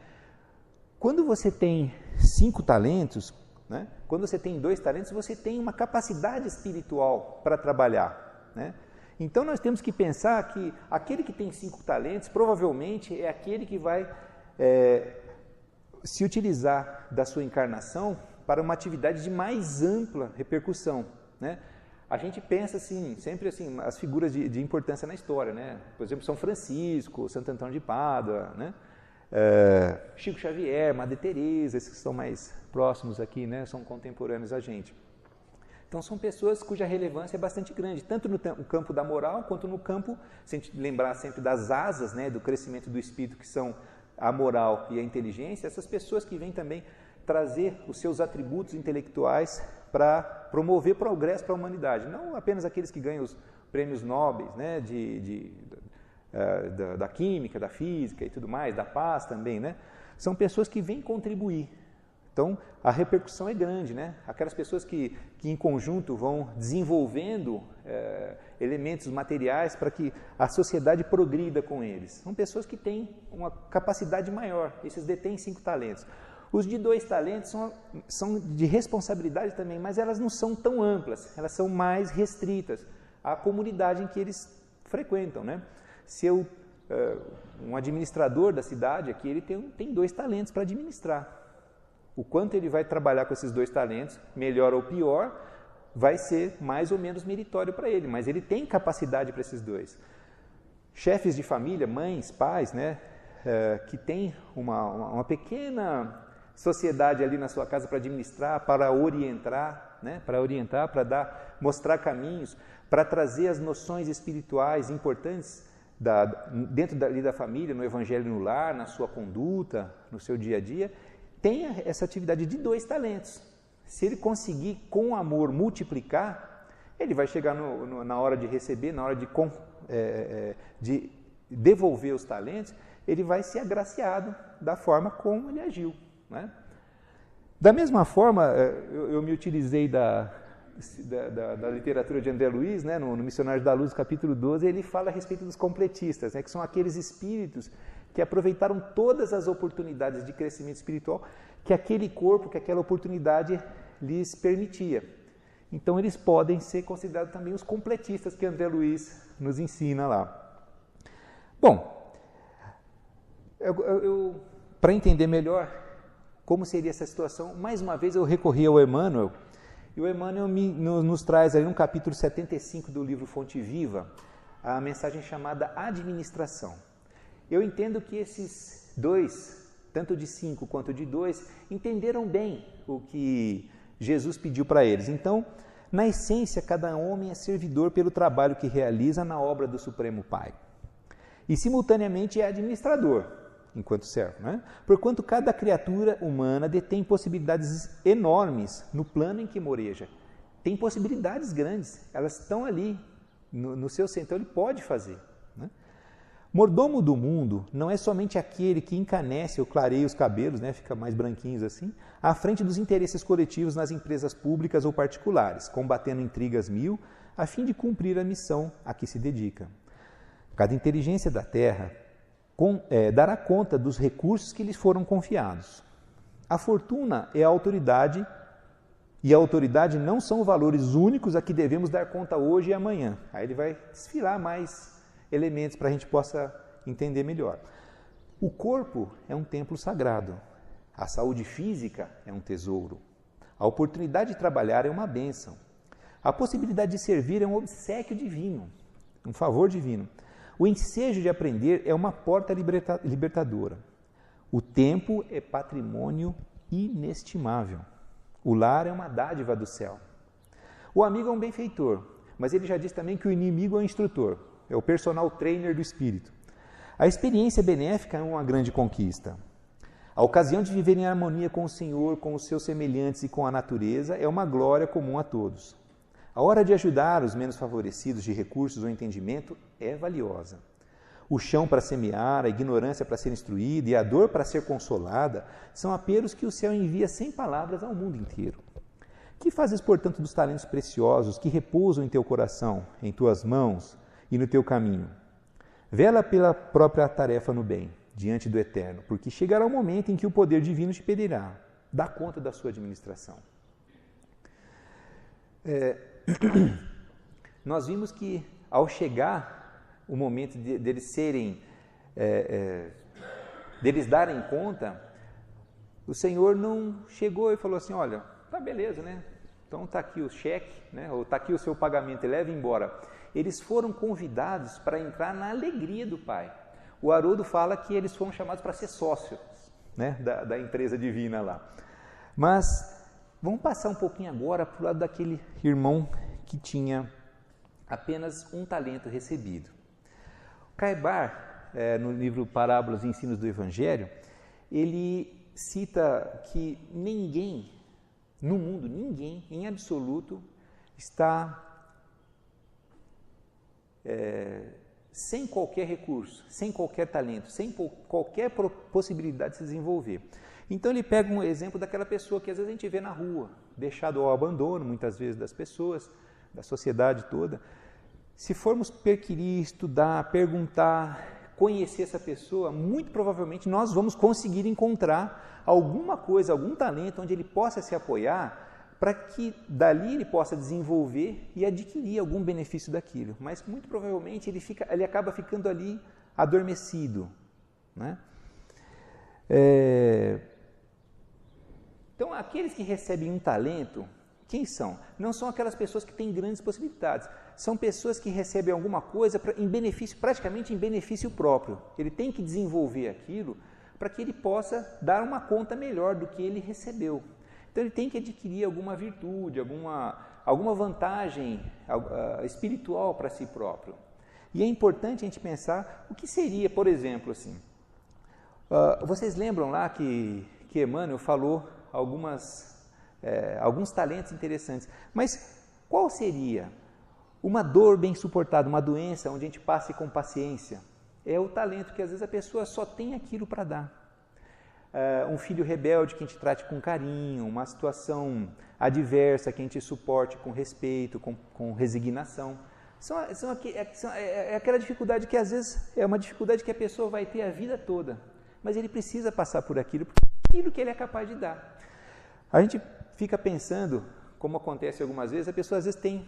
Quando você tem 5 talentos, né? Quando você tem 2 talentos, você tem uma capacidade espiritual para trabalhar, né? Então nós temos que pensar que aquele que tem 5 talentos provavelmente é aquele que vai se utilizar da sua encarnação para uma atividade de mais ampla repercussão, né? A gente pensa assim, sempre assim, as figuras de importância na história, né? Por exemplo, São Francisco, Santo Antônio de Pádua, né? Chico Xavier, Madre Teresa, esses que estão mais próximos aqui, né? São contemporâneos a gente. Então são pessoas cuja relevância é bastante grande, tanto no campo da moral, quanto no campo, se a gente lembrar sempre das asas, né, do crescimento do espírito, que são a moral e a inteligência, essas pessoas que vêm também trazer os seus atributos intelectuais para promover progresso para a humanidade, não apenas aqueles que ganham os prêmios nobres, né, da química, da física e tudo mais, da paz também, né? São pessoas que vêm contribuir. Então, a repercussão é grande, né? Aquelas pessoas que em conjunto vão desenvolvendo elementos materiais para que a sociedade progrida com eles. São pessoas que têm uma capacidade maior, esses detêm 5 talentos. Os de 2 talentos são de responsabilidade também, mas elas não são tão amplas, elas são mais restritas à comunidade em que eles frequentam, né? Se um administrador da cidade aqui, ele tem 2 talentos para administrar. O quanto ele vai trabalhar com esses 2 talentos, melhor ou pior, vai ser mais ou menos meritório para ele, mas ele tem capacidade para esses 2. Chefes de família, mães, pais, né, que tem uma pequena sociedade ali na sua casa para administrar, para orientar, né, para mostrar caminhos, para trazer as noções espirituais importantes dentro da família, no evangelho no lar, na sua conduta, no seu dia a dia. tenha essa atividade de 2 talentos. Se ele conseguir, com amor, multiplicar, ele vai chegar na hora de receber, na hora de devolver os talentos, ele vai ser agraciado da forma como ele agiu, né? Da mesma forma, eu me utilizei da literatura de André Luiz, né, no Missionários da Luz, capítulo 12, ele fala a respeito dos completistas, né, que são aqueles espíritos que aproveitaram todas as oportunidades de crescimento espiritual que aquele corpo, que aquela oportunidade lhes permitia. Então, eles podem ser considerados também os completistas que André Luiz nos ensina lá. Bom, para entender melhor como seria essa situação, mais uma vez eu recorri ao Emmanuel, e o Emmanuel nos traz aí no capítulo 75 do livro Fonte Viva, a mensagem chamada administração. Eu entendo que esses 2, tanto de 5 quanto de 2, entenderam bem o que Jesus pediu para eles. Então, na essência, cada homem é servidor pelo trabalho que realiza na obra do Supremo Pai. E, simultaneamente, é administrador, enquanto servo, né? Porquanto cada criatura humana detém possibilidades enormes no plano em que moreja. Tem possibilidades grandes, elas estão ali no seu ser, então ele pode fazer, né? Mordomo do mundo não é somente aquele que encanece ou clareia os cabelos, né, fica mais branquinhos assim, à frente dos interesses coletivos nas empresas públicas ou particulares, combatendo intrigas mil, a fim de cumprir a missão a que se dedica. Cada inteligência da terra dará conta dos recursos que lhes foram confiados. A fortuna é a autoridade, e a autoridade não são valores únicos a que devemos dar conta hoje e amanhã. Aí ele vai desfilar mais elementos para a gente possa entender melhor. O corpo é um templo sagrado. A saúde física é um tesouro. A oportunidade de trabalhar é uma bênção. A possibilidade de servir é um obséquio divino, um favor divino. O ensejo de aprender é uma porta libertadora. O tempo é patrimônio inestimável. O lar é uma dádiva do céu. O amigo é um benfeitor, mas ele já diz também que o inimigo é um instrutor, é o personal trainer do espírito. A experiência benéfica é uma grande conquista. A ocasião de viver em harmonia com o Senhor, com os seus semelhantes e com a natureza é uma glória comum a todos. A hora de ajudar os menos favorecidos de recursos ou entendimento é valiosa. O chão para semear, a ignorância para ser instruída e a dor para ser consolada são apelos que o céu envia sem palavras ao mundo inteiro. Que fazes, portanto, dos talentos preciosos que repousam em teu coração, em tuas mãos e no teu caminho? Vela pela própria tarefa no bem, diante do Eterno, porque chegará o momento em que o poder divino te pedirá. Dá conta da sua administração. Nós vimos que ao chegar o momento deles deles darem conta, o Senhor não chegou e falou assim, olha, tá beleza, né? Então tá aqui o cheque, né? Ou tá aqui o seu pagamento e leve embora. Eles foram convidados para entrar na alegria do Pai. O Haroldo fala que eles foram chamados para ser sócios, né? da empresa divina lá. Mas vamos passar um pouquinho agora para o lado daquele irmão que tinha apenas um talento recebido. Caibar, no livro Parábolas e Ensinos do Evangelho, ele cita que ninguém no mundo, ninguém em absoluto está sem qualquer recurso, sem qualquer talento, sem qualquer possibilidade de se desenvolver. Então ele pega um exemplo daquela pessoa que às vezes a gente vê na rua, deixado ao abandono, muitas vezes das pessoas, da sociedade toda. Se formos perquirir, estudar, perguntar, conhecer essa pessoa, muito provavelmente nós vamos conseguir encontrar alguma coisa, algum talento onde ele possa se apoiar para que dali ele possa desenvolver e adquirir algum benefício daquilo. Mas muito provavelmente ele acaba ficando ali adormecido, né? Então, aqueles que recebem um talento, quem são? Não são aquelas pessoas que têm grandes possibilidades. São pessoas que recebem alguma coisa praticamente em benefício próprio. Ele tem que desenvolver aquilo para que ele possa dar uma conta melhor do que ele recebeu. Então, ele tem que adquirir alguma virtude, alguma vantagem espiritual para si próprio. E é importante a gente pensar o que seria, por exemplo, assim. Vocês lembram lá que que Emmanuel falou alguns talentos interessantes. Mas qual seria uma dor bem suportada, uma doença onde a gente passe com paciência? É o talento que às vezes a pessoa só tem aquilo para dar. Um filho rebelde que a gente trate com carinho, uma situação adversa que a gente suporte com respeito, com resignação. É aquela dificuldade que às vezes é uma dificuldade que a pessoa vai ter a vida toda, mas ele precisa passar por aquilo, porque é aquilo que ele é capaz de dar. A gente fica pensando, como acontece algumas vezes, a pessoa às vezes tem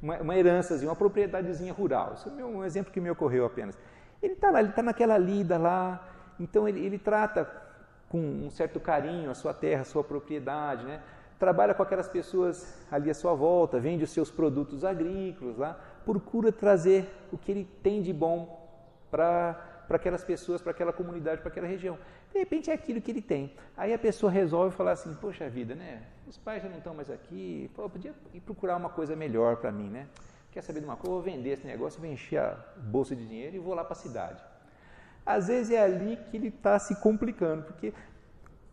uma herançazinha, uma propriedadezinha rural. Isso é um exemplo que me ocorreu apenas. Ele está lá, ele está naquela lida lá, então ele trata com um certo carinho a sua terra, a sua propriedade, né? Trabalha com aquelas pessoas ali à sua volta, vende os seus produtos agrícolas lá, procura trazer o que ele tem de bom para aquelas pessoas, para aquela comunidade, para aquela região. De repente é aquilo que ele tem. Aí a pessoa resolve falar assim, poxa vida, né? Os pais já não estão mais aqui, pô, eu podia ir procurar uma coisa melhor para mim, né? Quer saber de uma coisa? Eu vou vender esse negócio, vou encher a bolsa de dinheiro e vou lá para a cidade. Às vezes é ali que ele está se complicando, porque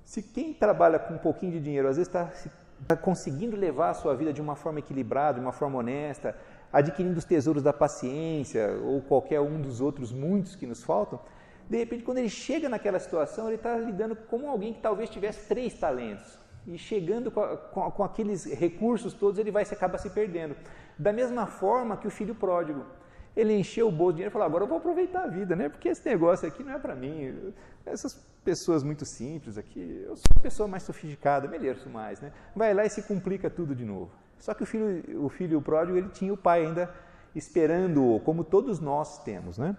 se quem trabalha com um pouquinho de dinheiro, às vezes está conseguindo levar a sua vida de uma forma equilibrada, de uma forma honesta, adquirindo os tesouros da paciência ou qualquer um dos outros muitos que nos faltam, de repente, quando ele chega naquela situação, ele está lidando como alguém que talvez tivesse 3 talentos. E chegando com aqueles recursos todos, ele acaba se perdendo. Da mesma forma que o filho pródigo. Ele encheu o bolso de dinheiro e falou, agora eu vou aproveitar a vida, né? Porque esse negócio aqui não é para mim. Essas pessoas muito simples aqui, eu sou uma pessoa mais sofisticada, mereço mais, né? Vai lá e se complica tudo de novo. Só que o filho pródigo, ele tinha o pai ainda esperando-o, como todos nós temos, né?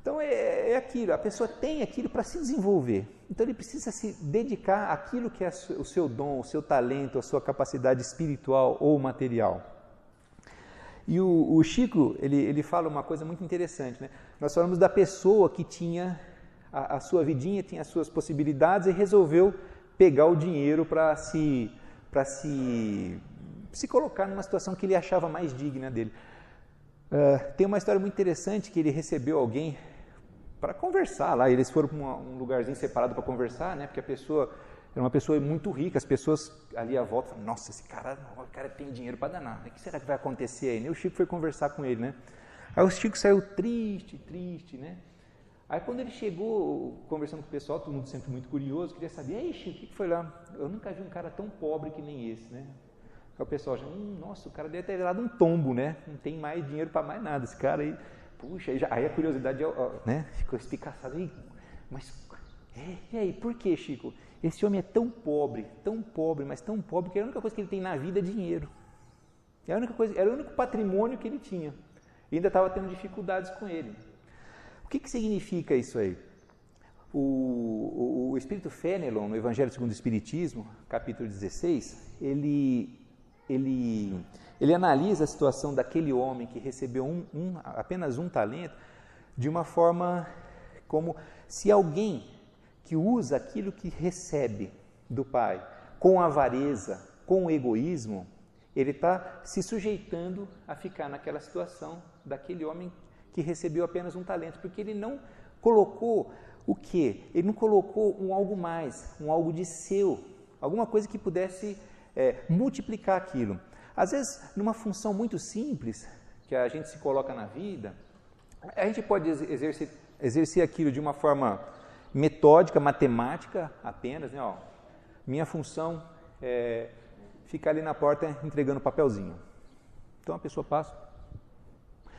Então é aquilo, a pessoa tem aquilo para se desenvolver. Então ele precisa se dedicar àquilo que é o seu dom, o seu talento, a sua capacidade espiritual ou material. E o Chico, ele fala uma coisa muito interessante, né? Nós falamos da pessoa que tinha a sua vidinha, tinha as suas possibilidades e resolveu pegar o dinheiro para se colocar numa situação que ele achava mais digna dele. Tem uma história muito interessante que ele recebeu alguém para conversar lá, eles foram para um lugarzinho separado para conversar, né? Porque a pessoa era uma pessoa muito rica, as pessoas ali à volta falaram, nossa, esse cara tem dinheiro para danar, o que será que vai acontecer aí? E o Chico foi conversar com ele, né? Aí o Chico saiu triste, né? Aí quando ele chegou, conversando com o pessoal, todo mundo sempre muito curioso, queria saber, aí Chico, o que foi lá? Eu nunca vi um cara tão pobre que nem esse, né? Aí o pessoal já, nossa, o cara deve ter virado um tombo, né? Não tem mais dinheiro para mais nada, esse cara aí, puxa, aí a curiosidade, né? Ficou espicaçada, mas, e aí, por que, Chico? Esse homem é tão pobre, mas tão pobre, que a única coisa que ele tem na vida é dinheiro. Era o único patrimônio que ele tinha. E ainda estava tendo dificuldades com ele. O que significa isso aí? O Espírito Fenelon, no Evangelho segundo o Espiritismo, capítulo 16, ele analisa a situação daquele homem que recebeu apenas um talento de uma forma como se alguém que usa aquilo que recebe do Pai com avareza, com egoísmo, ele está se sujeitando a ficar naquela situação daquele homem que recebeu apenas um talento, porque ele não colocou o quê? Ele não colocou um algo mais, um algo de seu, alguma coisa que pudesse multiplicar aquilo. Às vezes, numa função muito simples que a gente se coloca na vida, a gente pode exercer aquilo de uma forma metódica, matemática apenas, né? Minha função é ficar ali na porta entregando papelzinho. Então a pessoa passa.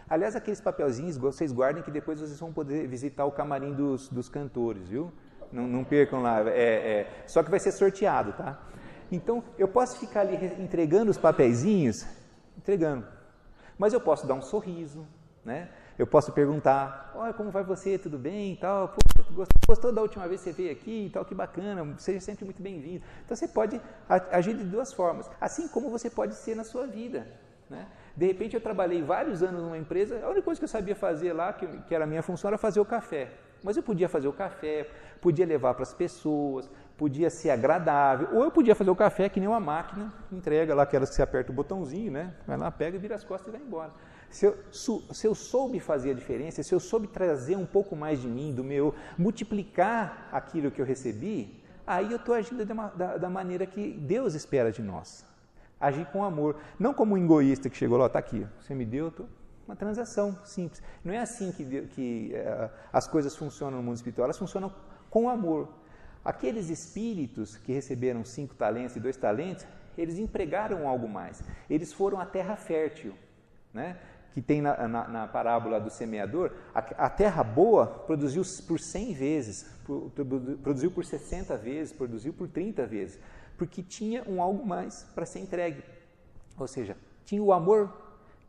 Aliás, aqueles papelzinhos vocês guardem que depois vocês vão poder visitar o camarim dos cantores, viu? Não percam lá, só que vai ser sorteado, tá? Então eu posso ficar ali entregando os papeizinhos, mas eu posso dar um sorriso, né? Eu posso perguntar, olha, como vai você, tudo bem e tal? Poxa, gostou da última vez que você veio aqui e tal, que bacana, seja sempre muito bem-vindo. Então você pode agir de 2 formas, assim como você pode ser na sua vida, né? De repente eu trabalhei vários anos numa empresa, a única coisa que eu sabia fazer lá, que era a minha função, era fazer o café. Mas eu podia fazer o café, podia levar para as pessoas, podia ser agradável, ou eu podia fazer o café que nem uma máquina, entrega lá aquelas que você aperta o botãozinho, né? Vai lá, pega, vira as costas e vai embora. Se eu soube fazer a diferença, se eu soube trazer um pouco mais de mim, do meu, multiplicar aquilo que eu recebi, aí eu estou agindo da maneira que Deus espera de nós. Agir com amor, não como um egoísta que chegou lá, está aqui, você me deu, uma transação simples. Não é assim que as coisas funcionam no mundo espiritual, elas funcionam com amor. Aqueles espíritos que receberam 5 talentos e 2 talentos, eles empregaram algo mais. Eles foram à terra fértil, né? Que tem na parábola do semeador. A terra boa produziu por 100 vezes, produziu por 60 vezes, produziu por 30 vezes, porque tinha um algo mais para ser entregue. Ou seja, tinha o amor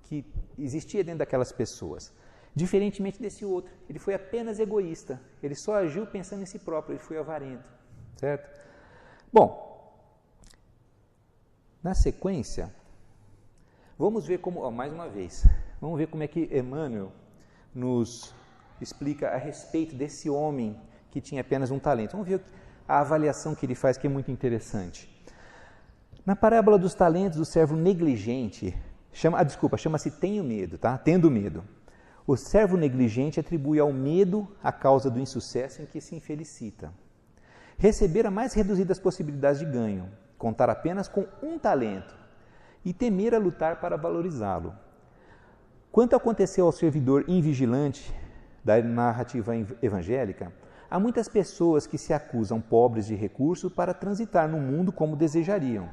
que existia dentro daquelas pessoas. Diferentemente desse outro, ele foi apenas egoísta, ele só agiu pensando em si próprio, ele foi avarento, certo? Bom, na sequência, vamos ver como, mais uma vez, vamos ver como é que Emmanuel nos explica a respeito desse homem que tinha apenas um talento. Vamos ver a avaliação que ele faz, que é muito interessante. Na parábola dos talentos, o servo negligente, chama-se tenho medo, tá? Tendo medo. O servo negligente atribui ao medo a causa do insucesso em que se infelicita. Receber a mais reduzidas possibilidades de ganho, contar apenas com um talento e temer a lutar para valorizá-lo. Quanto aconteceu ao servidor invigilante da narrativa evangélica, há muitas pessoas que se acusam pobres de recursos para transitar no mundo como desejariam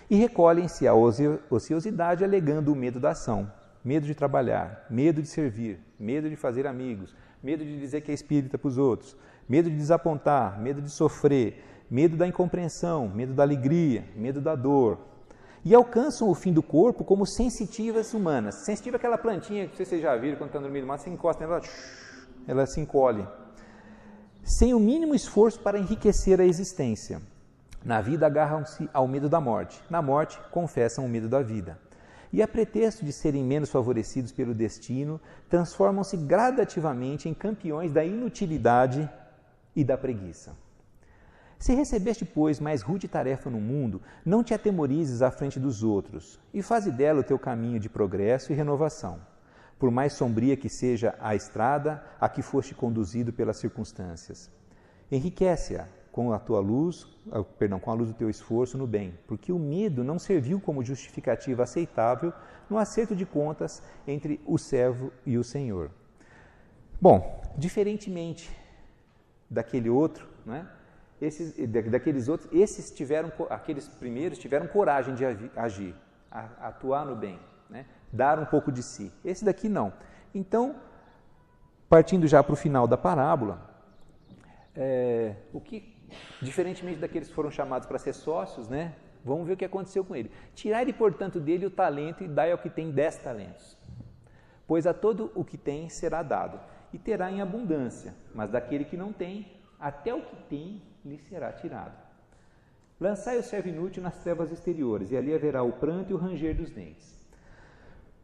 e recolhem-se à ociosidade alegando o medo da ação. Medo de trabalhar, medo de servir, medo de fazer amigos, medo de dizer que é espírita para os outros, medo de desapontar, medo de sofrer, medo da incompreensão, medo da alegria, medo da dor. E alcançam o fim do corpo como sensitivas humanas. Sensitiva é aquela plantinha que vocês já viram quando está no meio do mato, você encosta nela, ela se encolhe. Sem o mínimo esforço para enriquecer a existência. Na vida agarram-se ao medo da morte, na morte confessam o medo da vida. E a pretexto de serem menos favorecidos pelo destino, transformam-se gradativamente em campeões da inutilidade e da preguiça. Se recebeste, pois, mais rude tarefa no mundo, não te atemorizes à frente dos outros, e faze dela o teu caminho de progresso e renovação, por mais sombria que seja a estrada a que foste conduzido pelas circunstâncias. Enriquece-a com a luz do teu esforço no bem, porque o medo não serviu como justificativa aceitável no acerto de contas entre o servo e o Senhor. Bom, diferentemente daquele outro, né? Aqueles primeiros tiveram coragem de agir, atuar no bem, né? Dar um pouco de si. Esse daqui não. Então, partindo já para o final da parábola, diferentemente daqueles que foram chamados para ser sócios, né? Vamos ver o que aconteceu com ele. Tirai-lhe, portanto, dele o talento e dai ao que tem 10 talentos. Pois a todo o que tem será dado, e terá em abundância, mas daquele que não tem, até o que tem lhe será tirado. Lançai o servo inútil nas trevas exteriores, e ali haverá o pranto e o ranger dos dentes.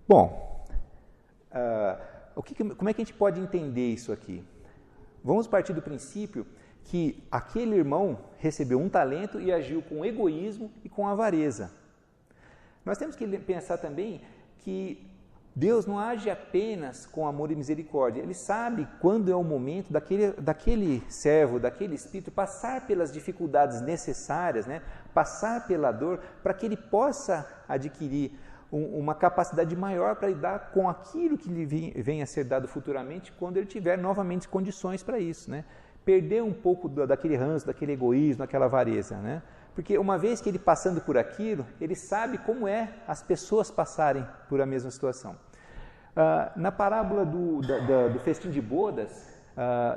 Bom, como é que a gente pode entender isso aqui? Vamos partir do princípio que aquele irmão recebeu um talento e agiu com egoísmo e com avareza. Nós temos que pensar também que Deus não age apenas com amor e misericórdia. Ele sabe quando é o momento daquele servo, daquele espírito, passar pelas dificuldades necessárias, né? Passar pela dor, para que ele possa adquirir uma capacidade maior para lidar com aquilo que lhe venha a ser dado futuramente, quando ele tiver novamente condições para isso, né? Perder um pouco daquele ranço, daquele egoísmo, daquela avareza, né? Porque uma vez que ele passando por aquilo, ele sabe como é as pessoas passarem por a mesma situação. Na parábola do festim de bodas,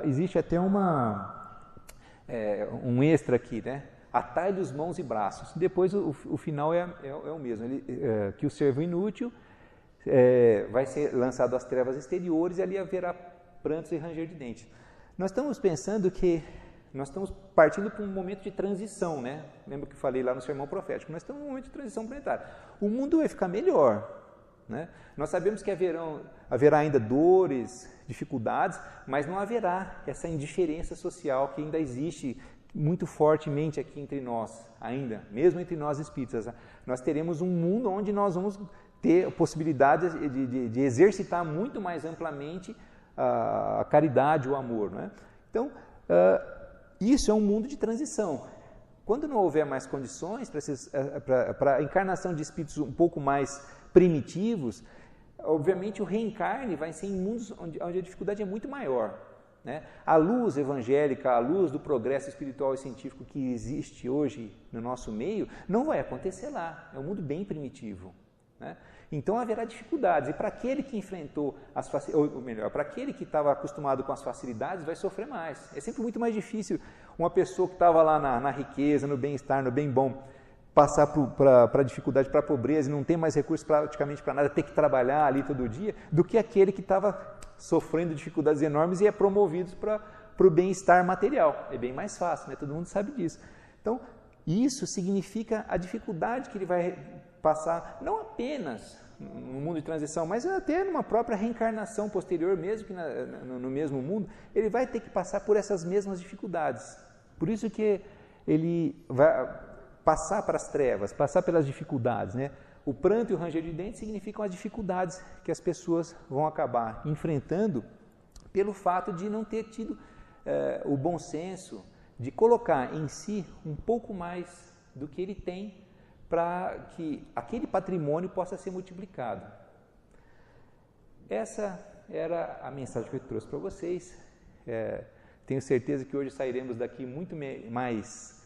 existe até um extra aqui, né? Atai-lhe os mãos e braços. Depois o final é o mesmo, que o servo inútil vai ser lançado às trevas exteriores e ali haverá prantos e ranger de dentes. Nós estamos pensando que nós estamos partindo para um momento de transição, né? Lembra que eu falei lá no sermão profético? Nós estamos num momento de transição planetária. O mundo vai ficar melhor, né? Nós sabemos que haverá ainda dores, dificuldades, mas não haverá essa indiferença social que ainda existe muito fortemente aqui entre nós, ainda, mesmo entre nós espíritas. Nós teremos um mundo onde nós vamos ter a possibilidade de exercitar muito mais amplamente a caridade, o amor, né? Então, isso é um mundo de transição. Quando não houver mais condições para a encarnação de espíritos um pouco mais primitivos, obviamente o reencarne vai ser em mundos onde a dificuldade é muito maior. Né? A luz evangélica, a luz do progresso espiritual e científico que existe hoje no nosso meio, não vai acontecer lá. É um mundo bem primitivo. Né? Então haverá dificuldades, e para aquele que enfrentou as facilidades, ou melhor, para aquele que estava acostumado com as facilidades, vai sofrer mais. É sempre muito mais difícil uma pessoa que estava lá na riqueza, no bem-estar, no bem bom, passar para a dificuldade, para a pobreza e não ter mais recursos praticamente para nada, ter que trabalhar ali todo dia, do que aquele que estava sofrendo dificuldades enormes e é promovido para o bem-estar material. É bem mais fácil, né? Todo mundo sabe disso. Então, isso significa a dificuldade que ele vai passar, não apenas no mundo de transição, mas até numa própria reencarnação posterior, mesmo que no mesmo mundo, ele vai ter que passar por essas mesmas dificuldades. Por isso que ele vai passar para as trevas, passar pelas dificuldades, né? O pranto e o ranger de dentes significam as dificuldades que as pessoas vão acabar enfrentando pelo fato de não ter tido o bom senso de colocar em si um pouco mais do que ele tem para que aquele patrimônio possa ser multiplicado. Essa era a mensagem que eu trouxe para vocês. Tenho certeza que hoje sairemos daqui muito mais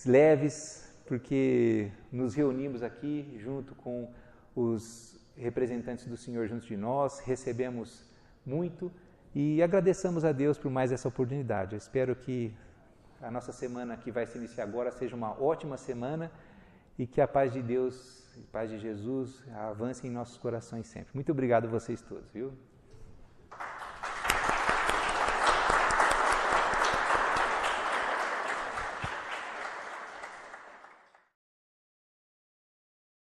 leves, porque nos reunimos aqui junto com os representantes do Senhor junto de nós, recebemos muito e agradeçamos a Deus por mais essa oportunidade. Eu espero que a nossa semana que vai se iniciar agora seja uma ótima semana e que a paz de Deus, a paz de Jesus avance em nossos corações sempre. Muito obrigado a vocês todos, viu?